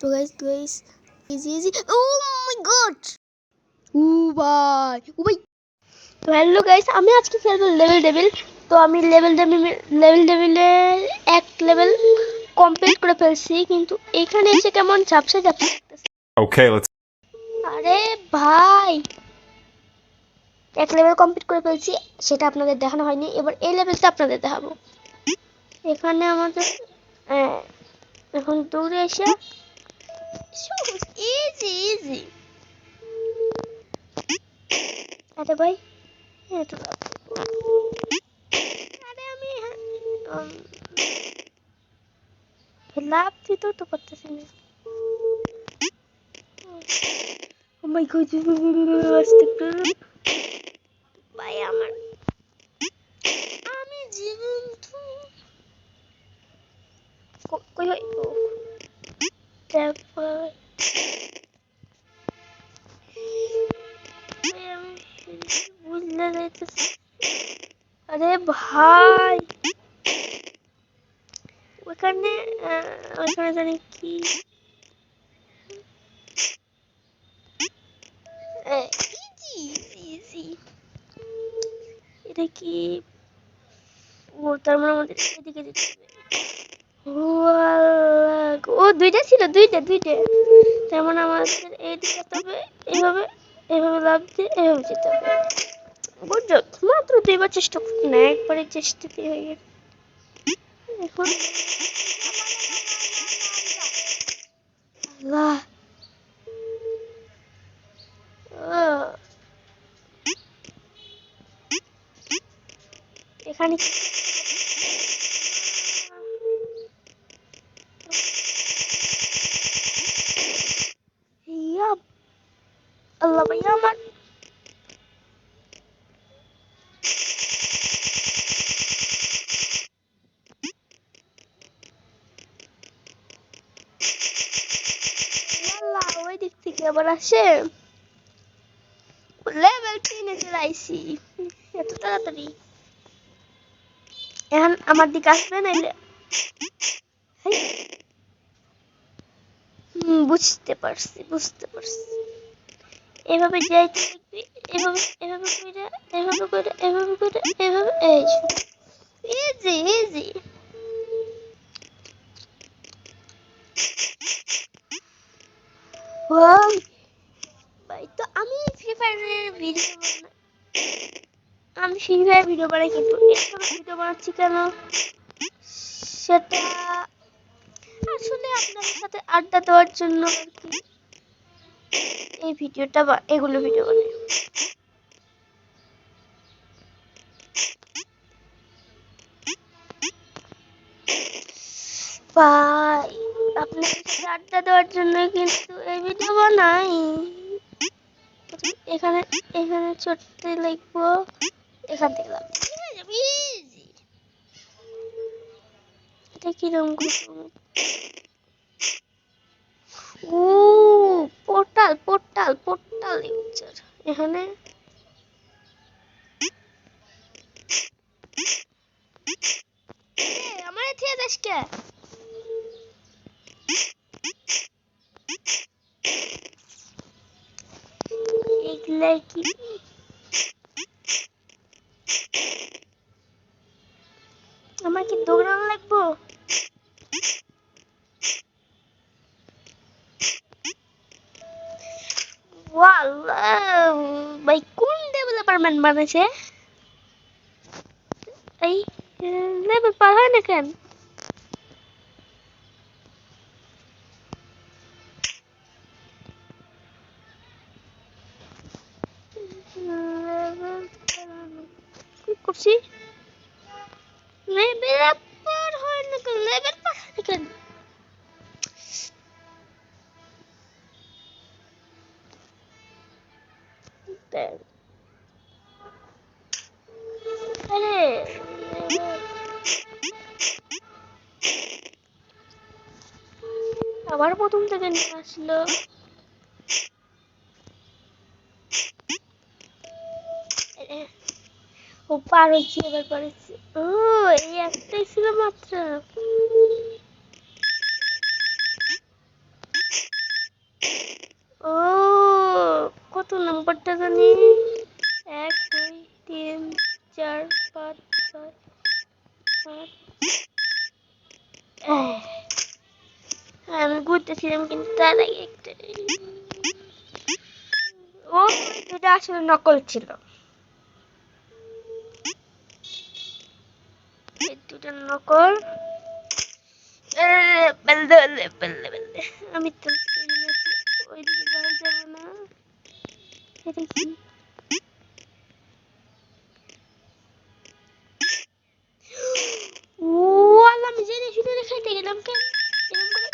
তো guys easy ও মাই god ও ভাই তো হ্যালো গাইস, আমি আজকে খেলবো লেভেল ডেভিল। তো আমি লেভেল ডেভিলে এক লেভেল কমপ্লিট করে ফেলছি, কিন্তু এখানে এসে কেমন ঝাপসা লাগতেছে। Okay, let's. আরে ভাই, এক লেভেল কমপ্লিট করে ফেলছি, সেটা আপনাদের দেখানো হয়নি। এবার এই লেভেলটা আপনাদের দেখাবো। এখানে আমাদের এখন দৌড়ে এসে ইজি আরে ভাই, আরে আমি লাভ দিতেও তো করতেছি না। ও মাই গড, ভাই আমি জীবন কই হই তারপর বুঝলে যাইতেছি। আরে ভাই, ওখানে জানি কি ইজি এটা কি? ও তার মানে আমাদের এদিকে যেতে হবে। ও দুইটা ছিল, দুইটা তার মানে আমাদের এইদিকে যেতে হবে। এভাবে লাভ দিয়ে এভাবে যেতে হবে। বুঝছো, মাত্র দুইবার চেষ্টা করছি না, একবারে চেষ্টা দিয়ে হয়ে গেছে। এখন আল্লাহ, এখানে আল্লাহ ভাই আমার আল্লাহ, ওই দিক থেকে আবার আসে। লেভেল 3 এ চলে আইছি এত তাড়াতাড়ি। এখন আমার দিকে আসবে নাইলে বুঝতে পারছি এভাবে যাইতে থাকবি, এভাবে করে এই ইজি ভাই। তো আমি ফ্রি ফায়ারের ভিডিও বানাই, কিন্তু এরকম ভিডিও বানাচ্ছি কেন সেটা আসলে আপনাদের সাথে আড্ডা দেওয়ার জন্য আর কি এই ভিডিওটা বা এগুলো ভিডিও বানাই। ভাই, আপনাদের সাথে আড্ডা দেওয়ার জন্য কিন্তু এই ভিডিও বানাই। এখানে চড়তে লিখবো, এখান থেকে এটা কিরকম করবো? ও পোর্টাল ইউজার। এখানে আমার এথিয়া দেশকে এগুলা কি আমার কি দৌড়ানো লাগবো? ভাই, কোন ডেভেলপারম্যান বানাইছে? এই লেভেল পার হয় না কেন? কি করছি? লেভেল পার হয় না কেন? লেভেল পার হয় না কেন? আরে আবার প্রথম থেকে নিয়ে আসলো। ও পার হচ্ছে, এবার পারছি। ও এই একটাই ছিল মাত্র। নাম্বারটা জানি 1 2 3 4 5 6 7 আমি ঘুরতেছিলাম কিন্তু তার আগে একটা ও এটা আসলে নকল ছিল এই দুটো নকল আমি তো ওইদিকে যাওয়া যাবে না এটা কি ও আল্লাহ আমি জেনে শুনে খাইতে গেলাম কেন এরকম করে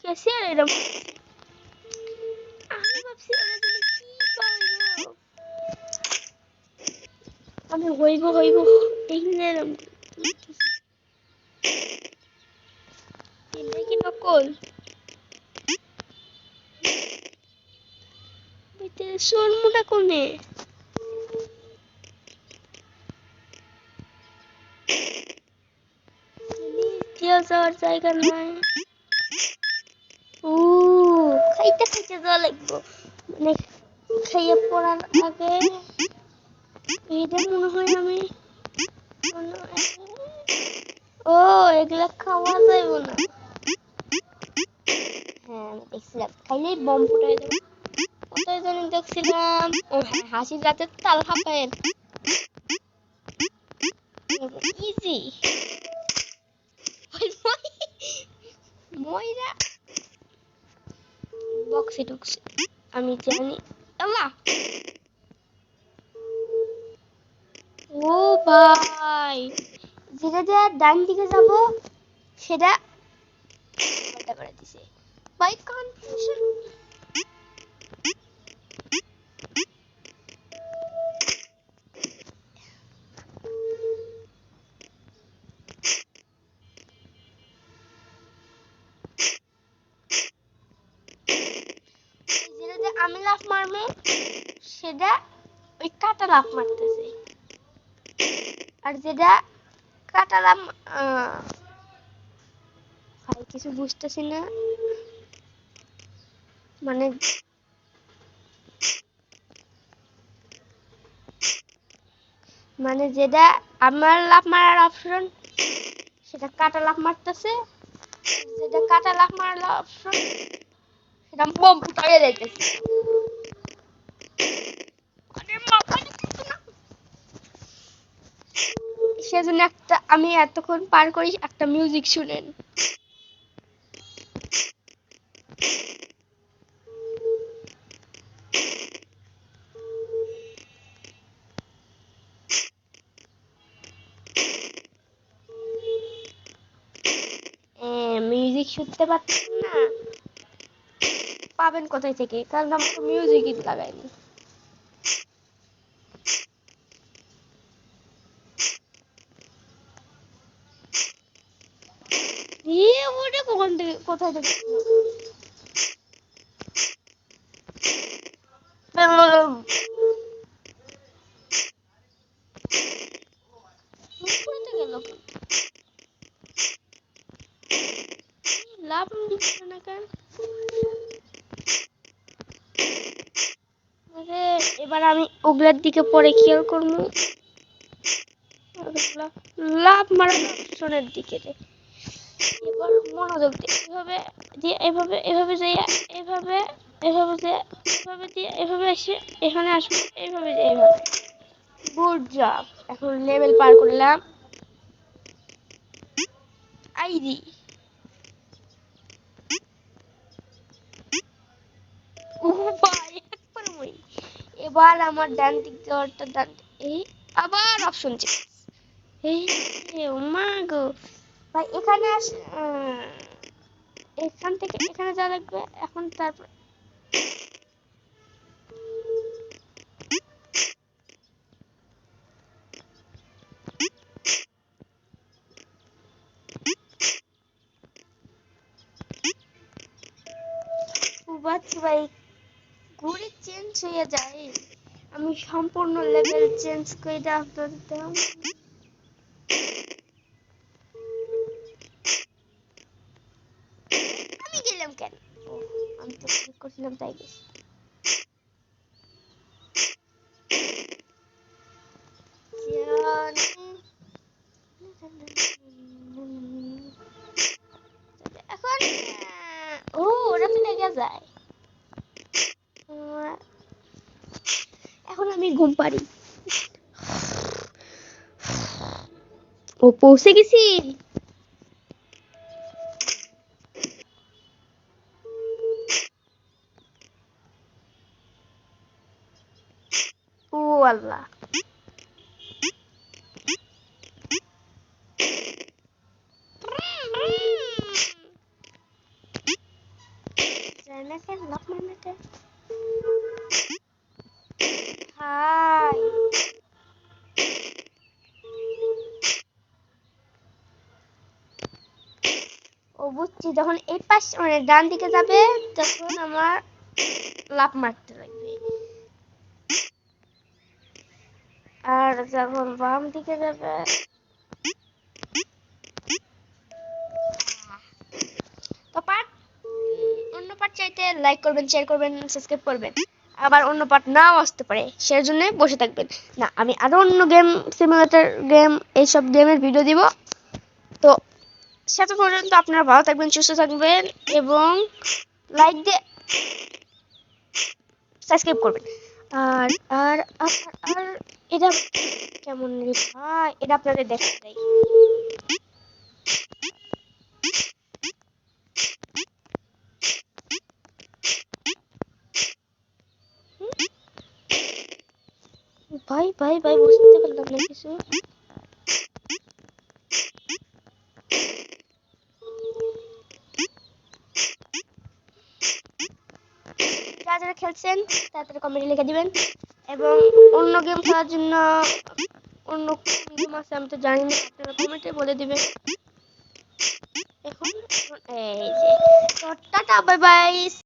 কেসে আর এরকম আমি ভাবছি ওরা জানি কি পাইবো আমি হইব এই নিলাম এটা কি নকল ভিতরে শোরমুটা কোনে নিচে যাওয়ার জায়গা নাই ও খাইতে যাওয়া লাগবো মানে খাইয়ে পড়ার আগে এটা মনে হয় আমি ও এগুলা খাওয়া যাইব না হ্যাঁ আমি দেখছিলাম খাইলেই বম ফুটাই দেবো কোথায় জানি দেখছিলাম ও হ্যাঁ হাসির রাতে তাল খাপেন ইজি ময়রা বক্সে ঢুকছে আমি জানি আল্লাহ ও ভাই যেটা যে ডান দিকে যাব সেটা উল্টা করে দিছে ভাই কনফিউশন যেটা যে আমি লাফ মারবো সেটা ওই কাটা লাফ মারতেছে আর যেটা কাটা লাফ ভাই কিছু বুঝতেছি না মানে মানে যেটা আমার লাফ মারার অপশন সেটা কাটা লাফ মারতেছে যেটা কাটা লাফ মারার অপশন সেটা বম ফুটাইয়া যাইতেছে সেজন্য একটা আমি এতক্ষণ পার করি একটা মিউজিক শুনেন মিউজিক শুনতে পাচ্ছেন না পাবেন কোথায় থেকে কারণ আমি তো মিউজিকই লাগাইনি ওটা কখন থেকে কোথায় থেকে লাভ দিচ্ছে না কেন এবার আমি ওগুলার দিকে পরে খেয়াল করবো লাভ মারার অপশনের দিকে এবার মনোযোগ দিয়ে এভাবে যাই এভাবে দিয়ে এভাবে এসে এখানে আসবো এইভাবে যে এইভাবে গুড জব এখন লেভেল পার করলাম আইডি এবার আমার ডান দিক যাওয়ারটা ডান এই আবার অপশন চেঞ্জ এই ও মা গো ভাই এখানে এখান থেকে এখানে যা লাগবে এখন তারপর ভাই ঘুরে চেঞ্জ হয়ে যায় আমি সম্পূর্ণ লেভেল চেঞ্জ করে দিতাম আমি গেলাম কেন আমি তো ক্লিক করছিলাম তাই গেছি এখন ও ওরা তো লেগে যায়। এখন আমি ঘুম পারি। ও পৌঁছে গেছি। ও আল্লাহ, হাই ও বুঝছি, যখন এই পাশ মানে ডান দিকে যাবে তখন আমার লাফ মারতে লাগবে, আর যখন বাম দিকে যাবে তো পার্ট অন্য পার্ট চাইতে লাইক করবেন, শেয়ার করবেন, সাবস্ক্রাইব করবেন। আবার অন্য পার্ট নাও আসতে পারে, সেটার জন্য বসে থাকবেন না। আমি আরো অন্য গেম, সিমুলেটর গেম, এইসব গেমের ভিডিও দিব। তো সেটা পর্যন্ত আপনারা ভালো থাকবেন, সুস্থ থাকবেন এবং লাইক দিয়ে সাবস্ক্রাইব করবেন। আর আর আর আর এটা কেমন রে ভাই, এটা আপনাদের দেখতে চাই। ভাই ভাই ভাই বুঝতে পারলাম না কিছু। যারা যারা খেলছেন তাড়াতাড়ি কমেন্টে লিখে দিবেন, এবং অন্য গেম খেলার জন্য অন্য গেম আছে আমি তো জানি না, আপনারা কমেন্টে বলে দিবেন। এখন এই যে টাটা, বাই বাই।